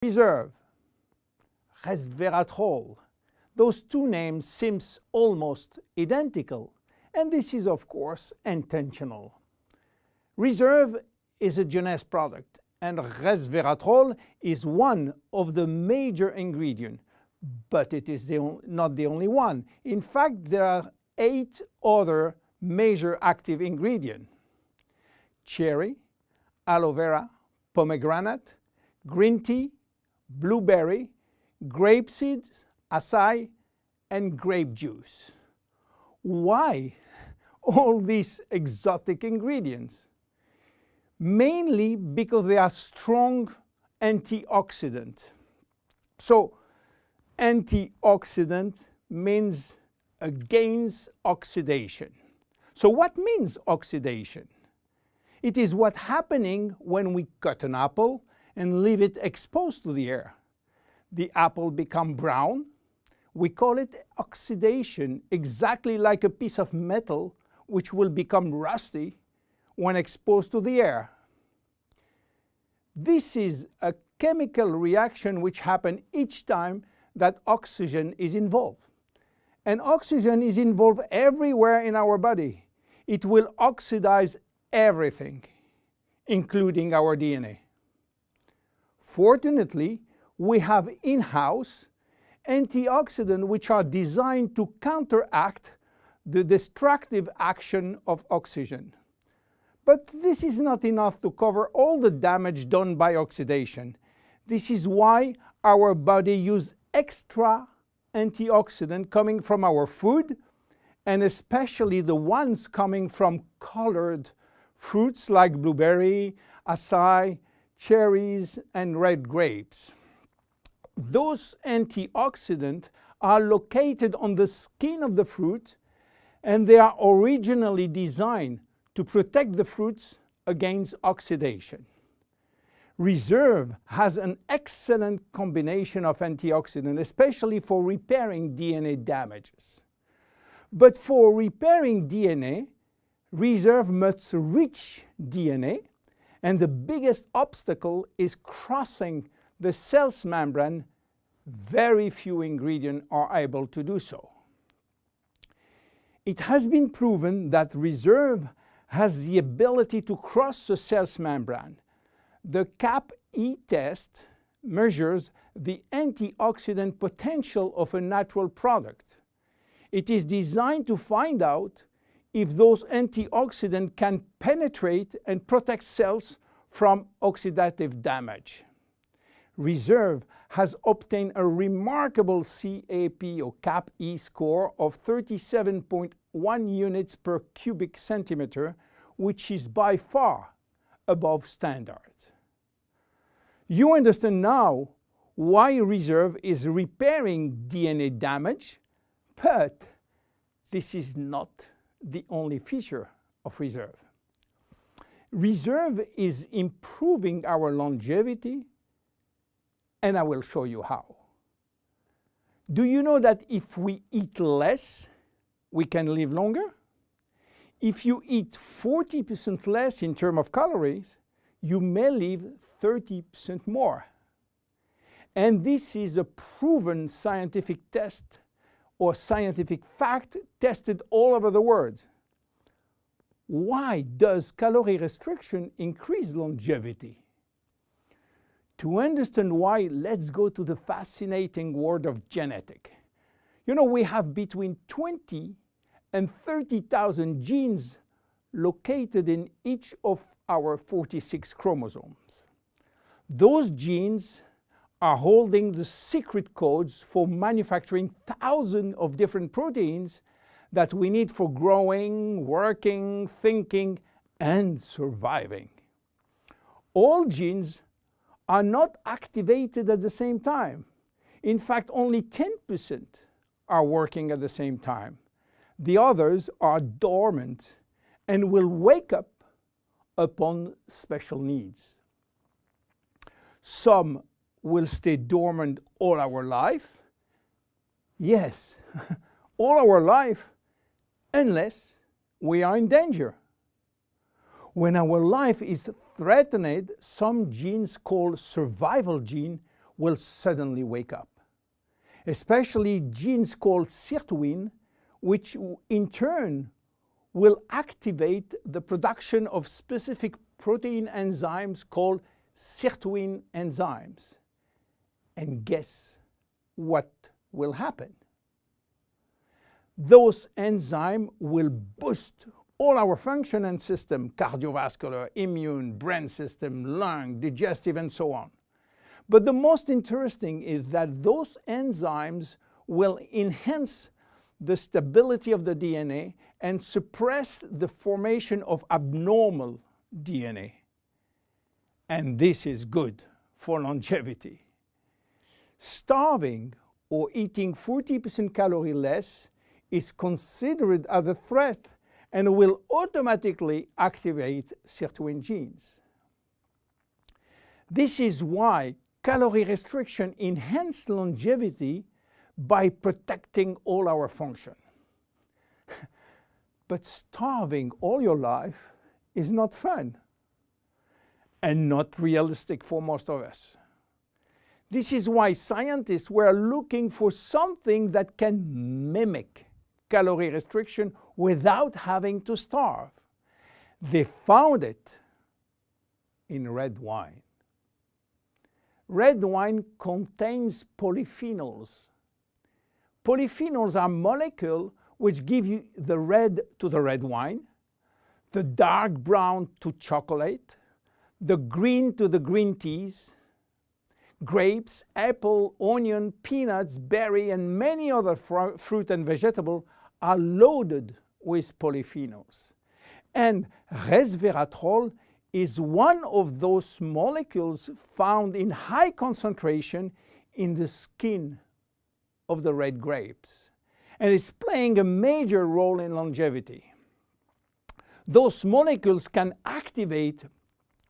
Reserve, Resveratrol. Those two names seem almost identical, and this is of course intentional. Reserve is a Jeunesse product, and Resveratrol is one of the major ingredients, but it is not the only one. In fact, there are 8 other major active ingredients: cherry, aloe vera, pomegranate, green tea, blueberry, grape seeds, acai, and grape juice. Why all these exotic ingredients? Mainly because they are strong antioxidants. So, antioxidant means against oxidation. So what means oxidation? It is what's happening when we cut an apple and leave it exposed to the air. The apple becomes brown. We call it oxidation, exactly like a piece of metal which will become rusty when exposed to the air. This is a chemical reaction which happens each time that oxygen is involved. And oxygen is involved everywhere in our body. It will oxidize everything, including our DNA. Fortunately, we have in-house antioxidants which are designed to counteract the destructive action of oxygen. But this is not enough to cover all the damage done by oxidation. This is why our body uses extra antioxidants coming from our food, and especially the ones coming from colored fruits like blueberry, acai, cherries, and red grapes. Those antioxidants are located on the skin of the fruit, and they are originally designed to protect the fruits against oxidation. Reserve has an excellent combination of antioxidants, especially for repairing DNA damages. But for repairing DNA, Reserve must reach DNA, and the biggest obstacle is crossing the cell's membrane. Very few ingredients are able to do so. It has been proven that Reserve has the ability to cross the cell's membrane. The CAP-E test measures the antioxidant potential of a natural product. It is designed to find out if those antioxidants can penetrate and protect cells from oxidative damage. Reserve has obtained a remarkable CAP or CAP-E score of 37.1 units per cubic centimeter, which is by far above standard. You understand now why Reserve is repairing DNA damage, but this is not the only feature of Reserve. Reserve is improving our longevity, and I will show you how. Do you know that if we eat less, we can live longer? If you eat 40% less in terms of calories, you may live 30% more. And this is a proven scientific test or scientific fact tested all over the world. Why does calorie restriction increase longevity? To understand why, let's go to the fascinating world of genetics. You know, we have between 20 and 30,000 genes located in each of our 46 chromosomes. Those genes are holding the secret codes for manufacturing thousands of different proteins that we need for growing, working, thinking, and surviving. All genes are not activated at the same time. In fact, only 10% are working at the same time. The others are dormant and will wake up upon special needs. Some will stay dormant all our life. Yes, all our life, unless we are in danger. When our life is threatened, some genes called survival gene will suddenly wake up, especially genes called sirtuin, which in turn will activate the production of specific protein enzymes called sirtuin enzymes. And guess what will happen? Those enzymes will boost all our function and system: cardiovascular, immune, brain system, lung, digestive, and so on. But the most interesting is that those enzymes will enhance the stability of the DNA and suppress the formation of abnormal DNA. And this is good for longevity. Starving or eating 40% calorie less is considered as a threat and will automatically activate sirtuin genes. This is why calorie restriction enhances longevity by protecting all our function. But starving all your life is not fun and not realistic for most of us. This is why scientists were looking for something that can mimic calorie restriction without having to starve. They found it in red wine. Red wine contains polyphenols. Polyphenols are molecules which give you the red to the red wine, the dark brown to chocolate, the green to the green teas. Grapes, apple, onion, peanuts, berry, and many other fruit and vegetables are loaded with polyphenols. And resveratrol is one of those molecules found in high concentration in the skin of the red grapes. And it's playing a major role in longevity. Those molecules can activate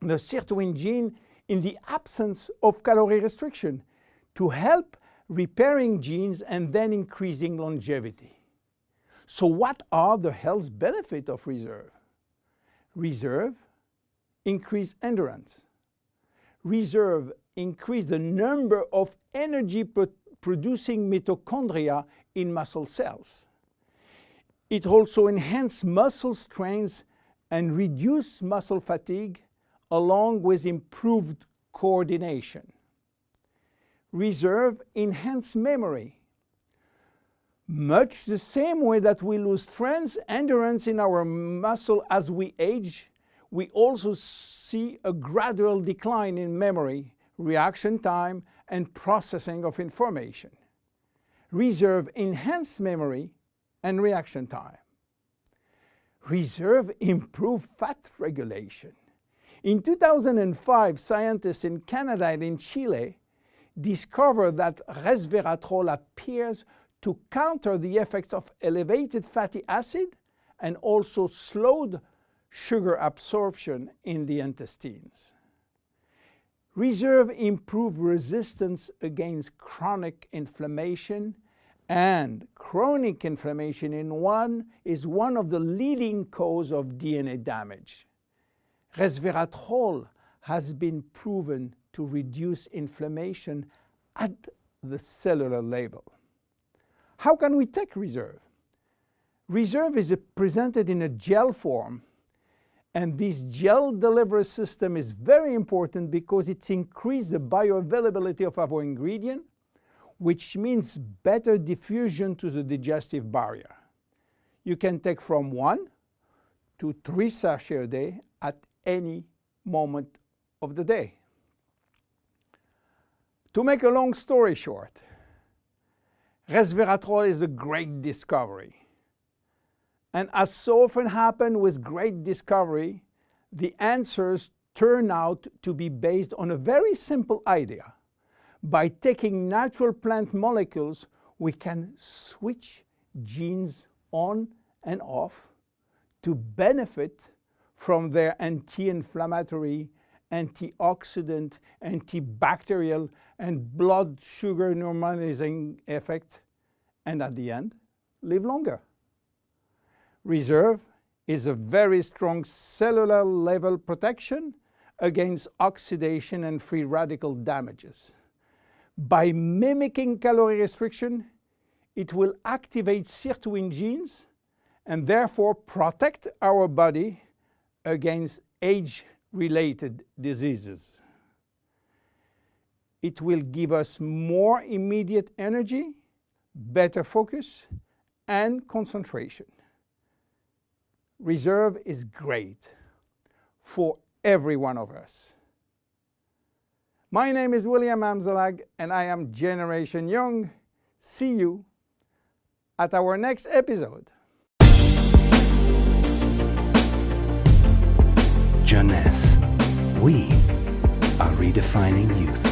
the sirtuin gene in the absence of calorie restriction to help repairing genes and then increasing longevity. So what are the health benefits of reserve? Reserve increase endurance. Reserve increase the number of energy-producing mitochondria in muscle cells. It also enhances muscle strength and reduces muscle fatigue, along with improved coordination. Reserve enhances memory. Much the same way that we lose strength, endurance in our muscle as we age, we also see a gradual decline in memory, reaction time, and processing of information. Reserve enhances memory and reaction time. Reserve improves fat regulation. In 2005, scientists in Canada and in Chile discovered that resveratrol appears to counter the effects of elevated fatty acid and also slowed sugar absorption in the intestines. Reserve improves resistance against chronic inflammation, and chronic inflammation is one of the leading causes of DNA damage. Resveratrol has been proven to reduce inflammation at the cellular level. How can we take reserve? Reserve is presented in a gel form, and this gel delivery system is very important because it increases the bioavailability of our ingredient, which means better diffusion to the digestive barrier. You can take from 1 to 3 sachets a day at any moment of the day. To make a long story short, resveratrol is a great discovery. And as so often happens with great discovery, the answers turn out to be based on a very simple idea. By taking natural plant molecules, we can switch genes on and off to benefit from their anti-inflammatory, antioxidant, antibacterial, and blood sugar normalizing effect, and at the end, live longer. Reserve is a very strong cellular level protection against oxidation and free radical damages. By mimicking calorie restriction, it will activate sirtuin genes and therefore protect our body against age-related diseases. It will give us more immediate energy, better focus, and concentration. Reserve is great for every one of us. My name is William Amzalag, and I am Generation Young. See you at our next episode. Jeunesse. We are redefining youth.